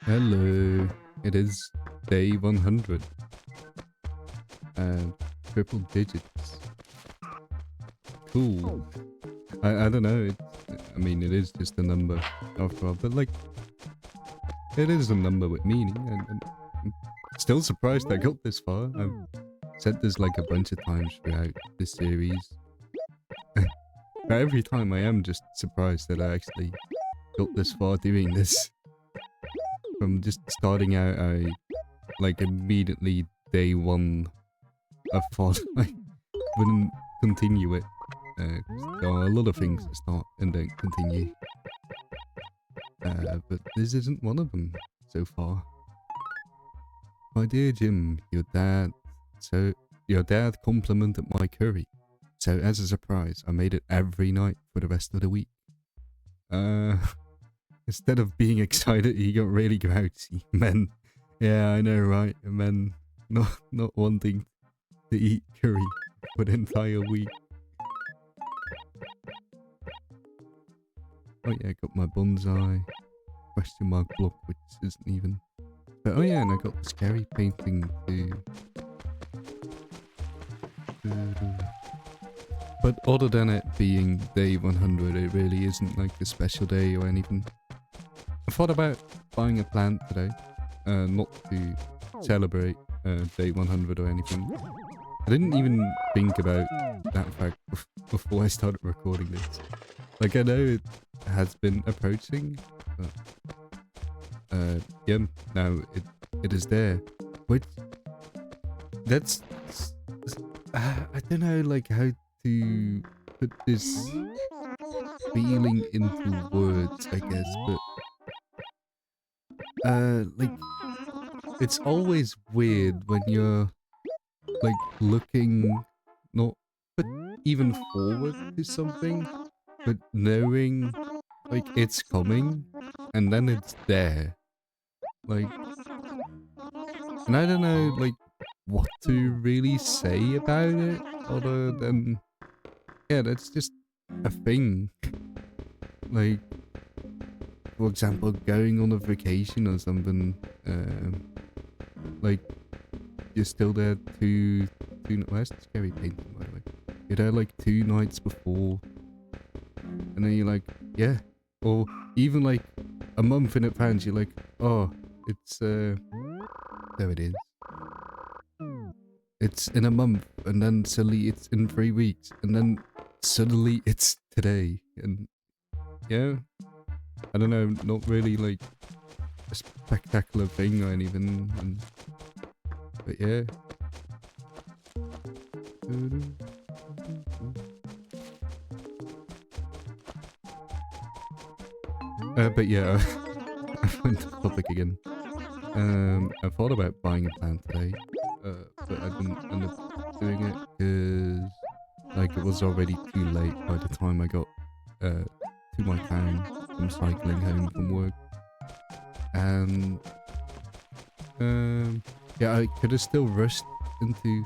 Hello. It is day 100. Uh, triple digits. Cool. I don't know. I mean, it is just a number after all, but like, it is a number with meaning. And I'm still surprised I got this far. I've said this like a bunch of times throughout this series. But every time I am just surprised that I actually got this far doing this. From just starting out, I like immediately day one, I thought I wouldn't continue it. 'Cause there are a lot of things that start and don't continue. But this isn't one of them so far. My dear Jim, your dad complimented my curry. So as a surprise, I made it every night for the rest of the week. Instead of being excited, he got really grouchy. Men, yeah, I know, right? Men not wanting to eat curry for the entire week. Oh yeah, I got my bonsai question mark block, which isn't even. But oh yeah, and I got the scary painting too. But other than it being day 100, it really isn't like a special day or anything. I thought about buying a plant today, not to celebrate day 100 or anything. I didn't even think about that fact before I started recording this. Like, I know it has been approaching, but yeah, now it is there. Which, that's, I don't know, like, how to put this feeling into words, I guess, but like, it's always weird when you're like looking not but even forward to something, but knowing like it's coming and then it's there. Like, and I don't know like what to really say about it other than yeah, that's just a thing. Like, for example, going on a vacation or something, like you're still there where's the scary painting, by the way? You're there like 2 nights before, and then you're like, yeah, or even like a month in advance, you're like, oh, it's there it is. It's in a month, and then suddenly it's in 3 weeks, and then suddenly it's today, and yeah, I don't know, not really like a spectacular thing or anything, but yeah. But yeah, I went to the topic again. I thought about buying a plant today, but I didn't end up doing it because like it was already too late by the time I got to my town from cycling home from work. And yeah, I could have still rushed into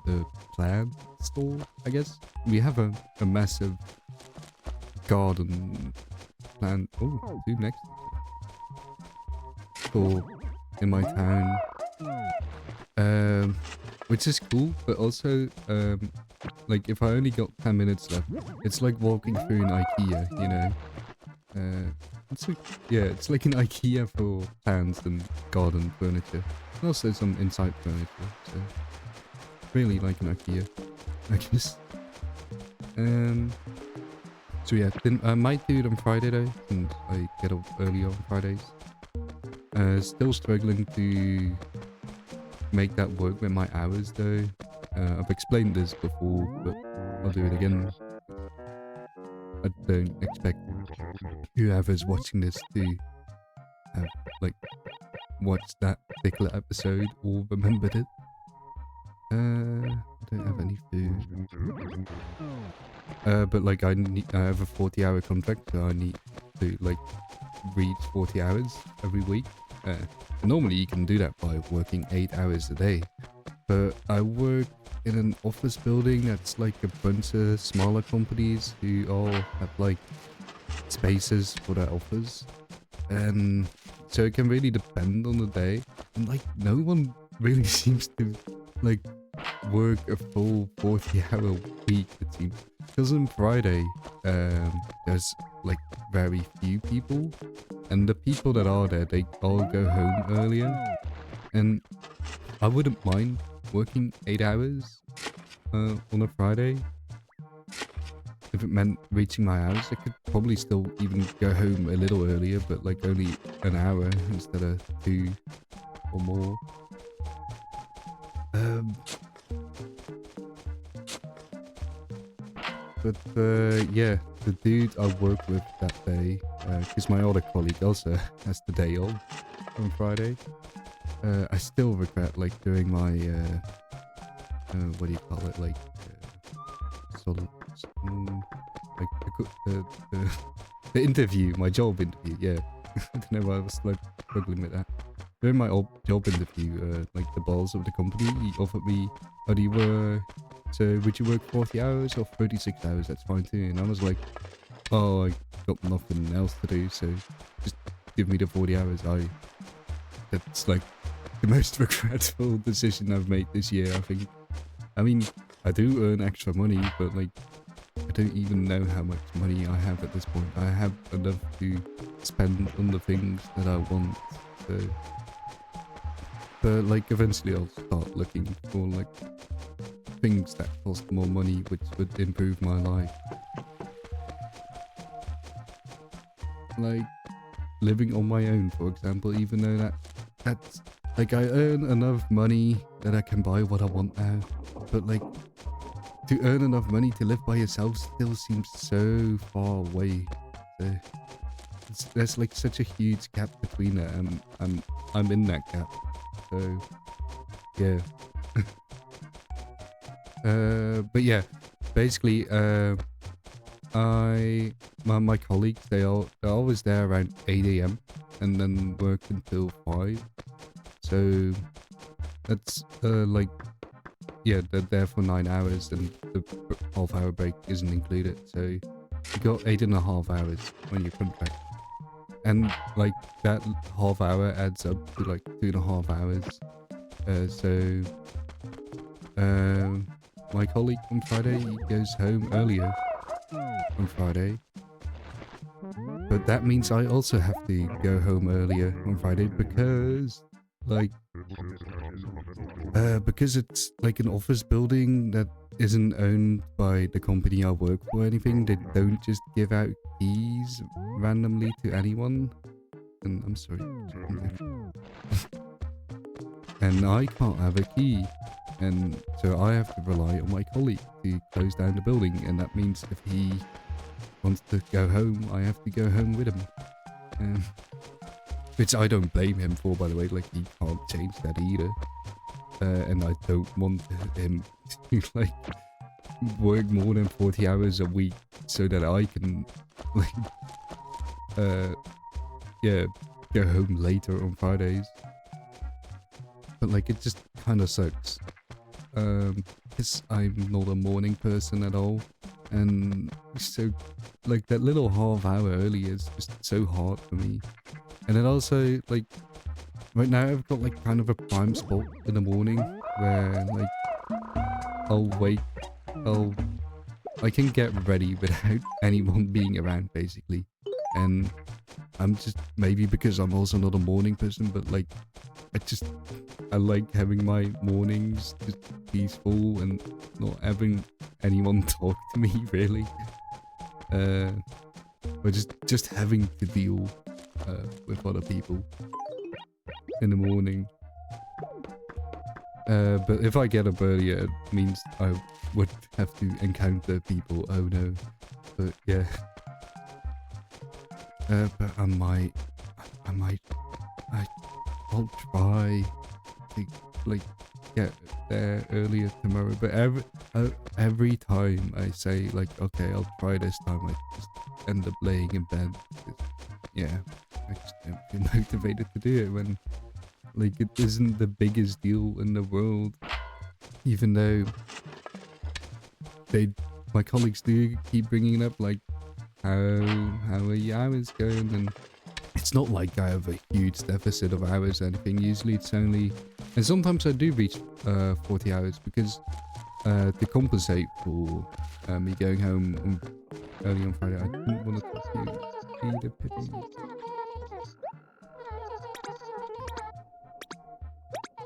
the plant store, I guess. We have a massive garden plant. Oh, two next store in my town. Which is cool, but also, like if I only got 10 minutes left, it's like walking through an IKEA, you know? It's like, yeah, it's like an IKEA for plants and garden furniture. And also some inside furniture, so really like an IKEA, I guess. So yeah, I might do it on Friday though, and I get up early on Fridays. Still struggling to make that work with my hours though. I've explained this before, but I'll do it again. I don't expect whoever's watching this to have like watched that particular episode or remembered it. I don't have any food. But like I have a 40-hour contract, so I need to like reach 40 hours every week. Normally you can do that by working 8 hours a day, but I work in an office building that's like a bunch of smaller companies who all have like spaces for their office, and so it can really depend on the day, and like no one really seems to like work a full 40-hour week, it seems. Because on Friday, there's like very few people, and the people that are there, they all go home earlier, and I wouldn't mind working 8 hours on a Friday. If it meant reaching my house, I could probably still even go home a little earlier, but like only an hour instead of 2 or more. But yeah, the dude I work with that day, because my other colleague also has the day off on Friday. I still regret like doing my what do you call it, like solid, like the interview, my job interview. Yeah, I don't know why I was like struggling with that. During my job interview, like the boss of the company, he offered me, "Oh, do you work? So would you work 40 hours or 36 hours? That's fine too." And I was like, "Oh, I got nothing else to do, so just give me the 40 hours." That's like the most regretful decision I've made this year, I think. I mean, I do earn extra money, but like, I don't even know how much money I have at this point. I have enough to spend on the things that I want, so... But like, eventually I'll start looking for like things that cost more money, which would improve my life. Like, living on my own, for example, even though that's... Like, I earn enough money that I can buy what I want now, but like, to earn enough money to live by yourself still seems so far away. So there's like such a huge gap between it, and I'm in that gap. So yeah. But yeah, basically, my colleagues, they're always there around 8 a.m. and then work until 5. So that's like, yeah, they're there for 9 hours, and the half-hour break isn't included. So you got 8.5 hours on your contract, and like that half hour adds up to like 2.5 hours. So my colleague on Friday, he goes home earlier on Friday, but that means I also have to go home earlier on Friday because like because it's like an office building that isn't owned by the company I work for or anything. They don't just give out keys randomly to anyone. And I'm sorry. And I can't have a key. And so I have to rely on my colleague to close down the building. And that means if he wants to go home, I have to go home with him. Which I don't blame him for, by the way. Like, he can't change that either. And I don't want him to like work more than 40 hours a week so that I can like yeah, go home later on Fridays. But like, it just kind of sucks because I'm not a morning person at all, and so like that little half hour early is just so hard for me. And then also, like, right now I've got like kind of a prime spot in the morning where like I can get ready without anyone being around, basically. And I'm just, maybe because I'm also not a morning person, but like I like having my mornings just peaceful and not having anyone talk to me, really. Or just having to deal with other people in the morning. But if I get up earlier, it means I would have to encounter people. Oh no. But yeah. But I'll try to like get there earlier tomorrow. But every time I say like, okay, I'll try this time, I just end up laying in bed. Yeah, I just don't feel motivated to do it when like it isn't the biggest deal in the world. Even though my colleagues do keep bringing it up, like, how are your hours going? And it's not like I have a huge deficit of hours or anything. Usually it's only, and sometimes I do reach 40 hours because to compensate for me going home early on Friday. I didn't want to talk to you. Peter Pippi.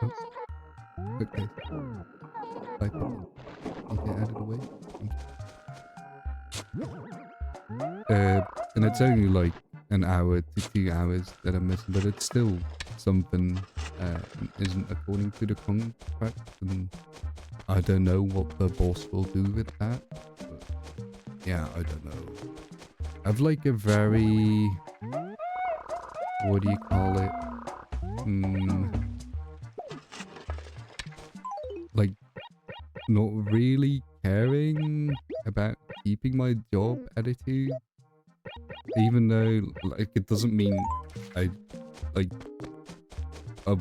Oh, okay. Bye, Pippi. You get out of the way. And it's only like an hour to 2 hours that I'm missing, but it's still something isn't according to the contract, and I don't know what the boss will do with that. But yeah, I don't know. I've like a very, what do you call it? Like not really caring about keeping my job attitude, even though like it doesn't mean I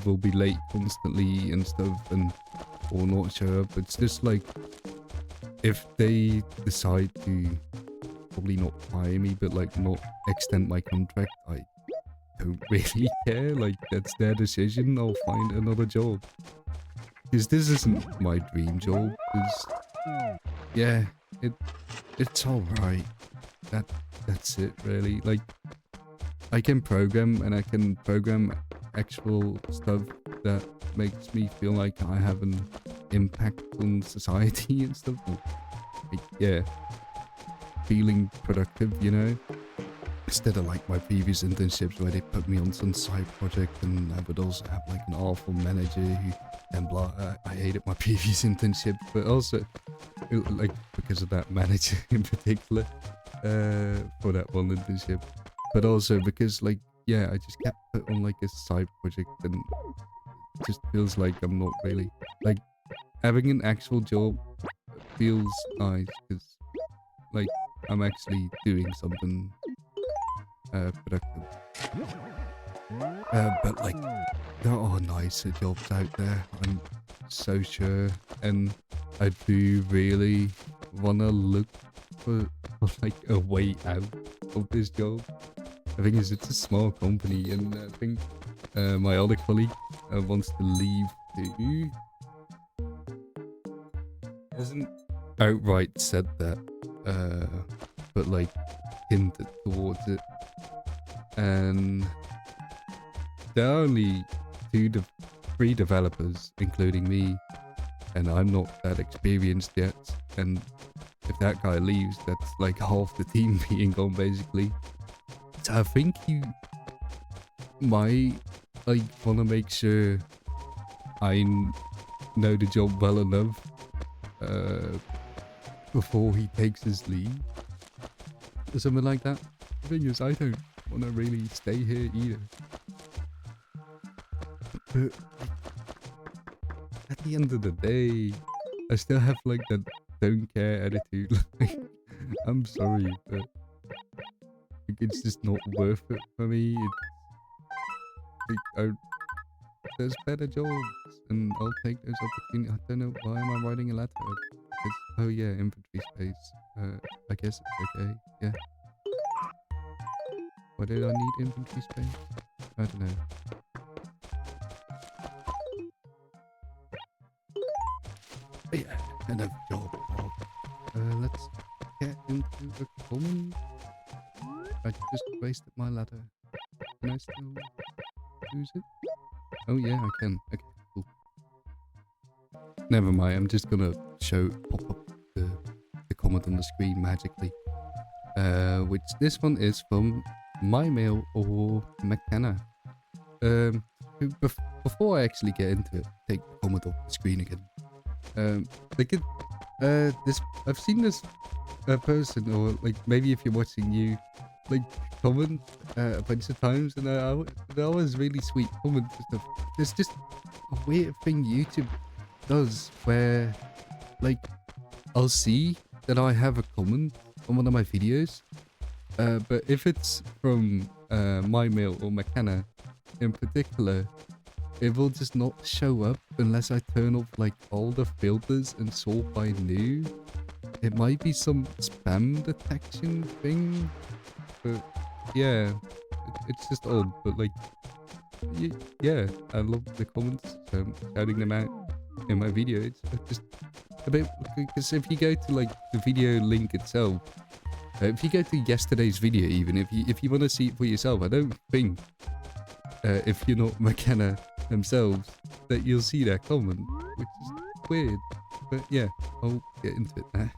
will be late constantly and stuff and or not show up. It's just like if they decide to probably not fire me but like not extend my contract, I don't really care. Like that's their decision. I'll find another job because this isn't my dream job. Yeah, it's all right. That's it really. Like I can program and I can program actual stuff that makes me feel like I have an impact on society and stuff. Like, yeah, feeling productive, you know, instead of like my previous internships where they put me on some side project and I would also have like an awful manager who and blah. I hated my previous internship, but also like because of that manager in particular for that one internship, but also because like yeah, I just kept put on like a side project and it just feels like I'm not really like having an actual job feels nice because like I'm actually doing something productive. But like there are nicer jobs out there, I'm so sure, and I do really want to look for like a way out of this job. I think it's a small company, and I think my other colleague wants to leave too. He hasn't outright said that, but like hinted towards it. And there are only 3 developers, including me, and I'm not that experienced yet. And if that guy leaves, that's like half the team being gone basically. So I think he might like want to make sure I know the job well enough before he takes his leave or something like that. The thing is, I don't want to really stay here either. But at the end of the day, I still have like that don't care attitude. Like, I'm sorry, but it's just not worth it for me. There's better jobs, and I'll take those opportunities. I don't know why am I writing a letter. Oh yeah, inventory space. I guess it's okay. Yeah. Why did I need inventory space? I don't know. But yeah, another job. Let's get into the common. I just wasted my ladder. Can I still use it? Oh yeah, I can. Okay, cool. Never mind, I'm just gonna pop up the comment on the screen magically. Which this one is from MyMail or McKenna. Before I actually get into it, take the comment off the screen again. I've seen this person, or like maybe if you're watching you, like comment a bunch of times, and they're always really sweet comments and stuff. There's just a weird thing YouTube does where like I'll see that I have a comment on one of my videos, but if it's from MyMail or McKenna in particular, it will just not show up unless I turn off like all the filters and sort by new. It might be some spam detection thing, but yeah, it's just odd, but like, yeah, I love the comments, so I'm shouting them out in my video. It's just a bit, because if you go to like the video link itself, if you go to yesterday's video, even if you want to see it for yourself, I don't think if you're not McKenna themselves that you'll see their comment, which is weird. But yeah, I'll get into it now.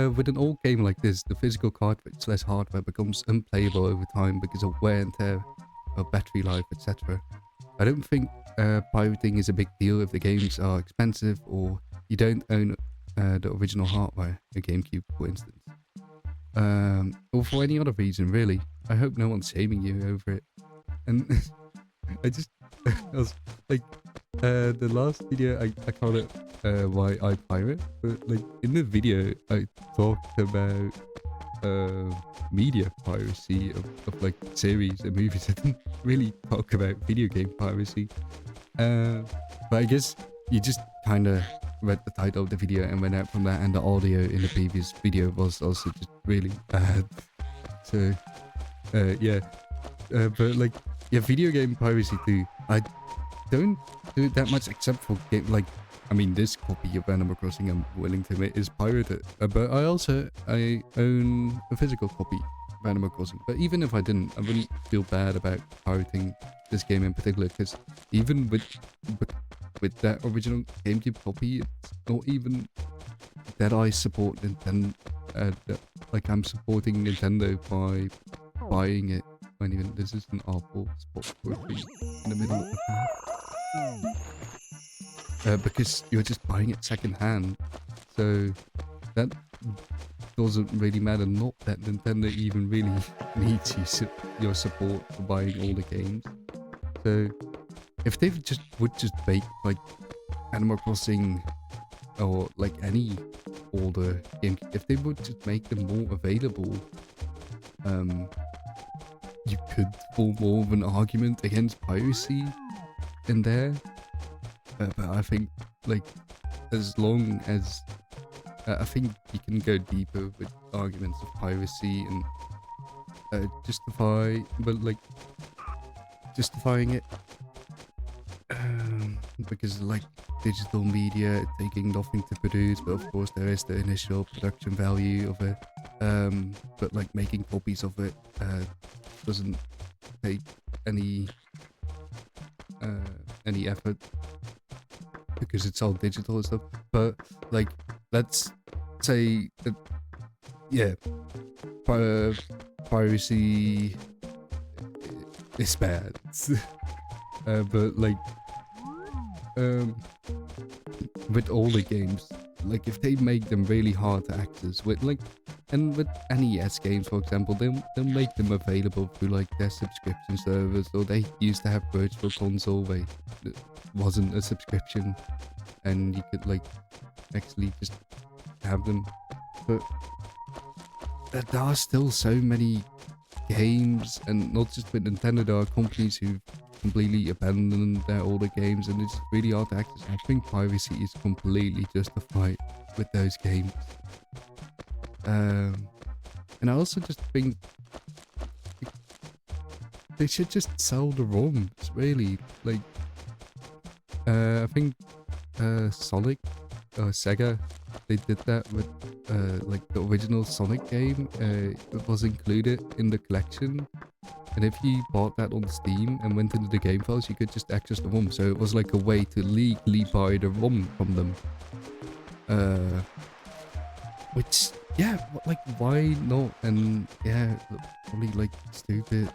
With an old game like this, the physical cartridge/hardware becomes unplayable over time because of wear and tear of battery life, etc. I don't think pirating is a big deal if the games are expensive or you don't own the original hardware, a GameCube for instance. Or for any other reason really. I hope no one's shaming you over it. And I was like, the last video I called it why I pirate, but like in the video I talked about media piracy of like series and movies. I didn't really talk about video game piracy, but I guess you just kind of read the title of the video and went out from that, and the audio in the previous video was also just really bad. So yeah, but like, yeah, video game piracy too. I don't do it that much except for game, like, I mean, this copy of Animal Crossing, I'm willing to admit, is pirated. But I own a physical copy of Animal Crossing. But even if I didn't, I wouldn't feel bad about pirating this game in particular, because even with that original GameCube copy, it's not even that I support Nintendo. Like, I'm supporting Nintendo by buying it. When even this is an awful spot for it in the middle of the path. Because you're just buying it secondhand, so that doesn't really matter. Not that Nintendo even really needs your support for buying all the games. So if they would just make like Animal Crossing or like any older game, if they would just make them more available, you could form more of an argument against piracy in there. But I think, like, as long as I think you can go deeper with arguments of piracy and justifying it, because like digital media taking nothing to produce, but of course there is the initial production value of it. But like making copies of it doesn't take any effort because it's all digital and stuff. But like, let's say that, yeah, piracy is bad. But like, with all the games, like if they make them really hard to access, with like, and with NES games, for example, they'll make them available through like their subscription service, or they used to have Virtual Console where it wasn't a subscription and you could like actually just have them. But there are still so many games, and not just with Nintendo, there are companies who've completely abandoned their older games and it's really hard to access. I think piracy is completely justified with those games. And I also just think they should just sell the ROMs, really. Like, I think Sonic, Sega, they did that with like the original Sonic game. It was included in the collection, and if you bought that on Steam and went into the game files, you could just access the ROM. So it was like a way to legally buy the ROM from them. Which, yeah, like, why not? And yeah, probably like stupid,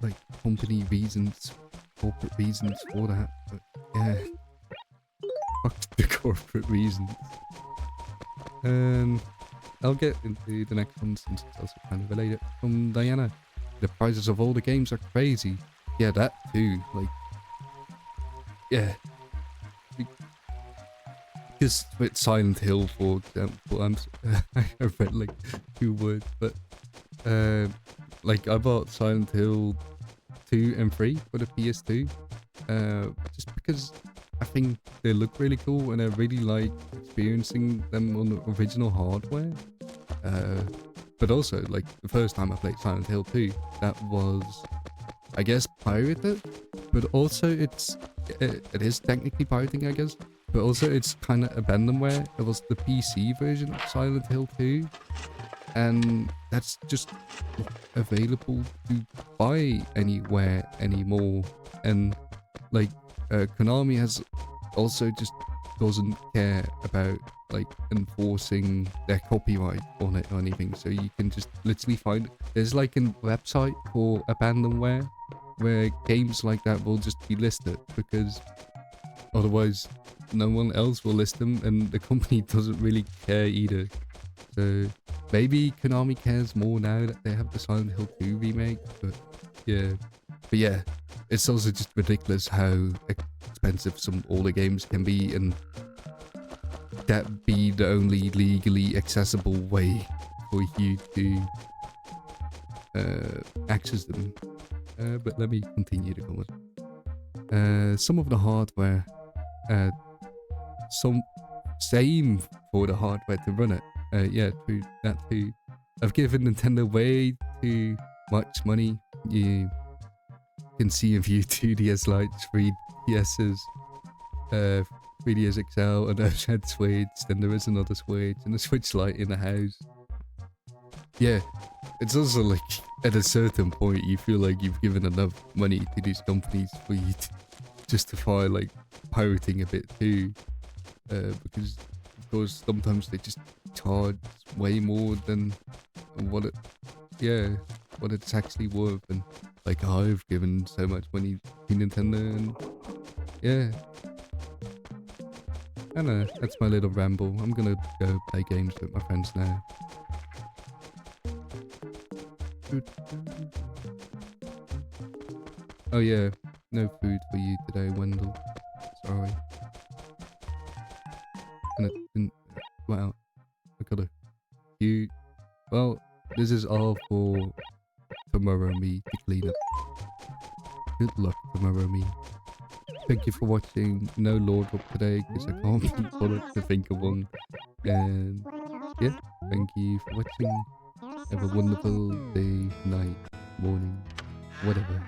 like company reasons, corporate reasons for that. But yeah, fuck the corporate reasons. I'll get into the next one since it's also kind of related. From Diana, the prices of all the games are crazy. Yeah, that too. Like, yeah. Because with Silent Hill, for example, I read like 2 words, but like I bought Silent Hill 2 and 3 for the PS2, just because I think they look really cool and I really like experiencing them on the original hardware. But also, like, the first time I played Silent Hill 2, that was, I guess, pirated, but also it is technically pirating, I guess, but also it's kind of abandonware. It was the PC version of Silent Hill 2, and that's just not available to buy anywhere anymore. And like, Konami has also just doesn't care about like enforcing their copyright on it or anything, so you can just literally find, there's like a website for abandonware where games like that will just be listed, because otherwise no one else will list them and the company doesn't really care either. So maybe Konami cares more now that they have the Silent Hill 2 remake, but yeah, it's also just ridiculous how expensive some older games can be, and that be the only legally accessible way for you to access them. But let me continue the comment. Some of the hardware, some same for the hardware to run it. Yeah, true, that too. I've given Nintendo way too much money. You can see a few 2DS Lites, 3DSs, 3DS XL, and I've had Switch, then there is another Switch, and a Switch Lite in the house. Yeah, it's also like, at a certain point, you feel like you've given enough money to these companies for you to justify, like, pirating a bit too. Because, of course, sometimes they just charge way more than what it's actually worth. And, like, I've given so much money to Nintendo, and yeah. I don't know, that's my little ramble. I'm gonna go play games with my friends now. Oh yeah, no food for you today, Wendell. Sorry. And it didn't... Wow. I gotta... Well, this is all for tomorrow me to clean up. Good luck, tomorrow me. Thank you for watching. No Lord up today because I can't be bothered to think of one. And yeah, thank you for watching. Have a wonderful day, night, morning, whatever.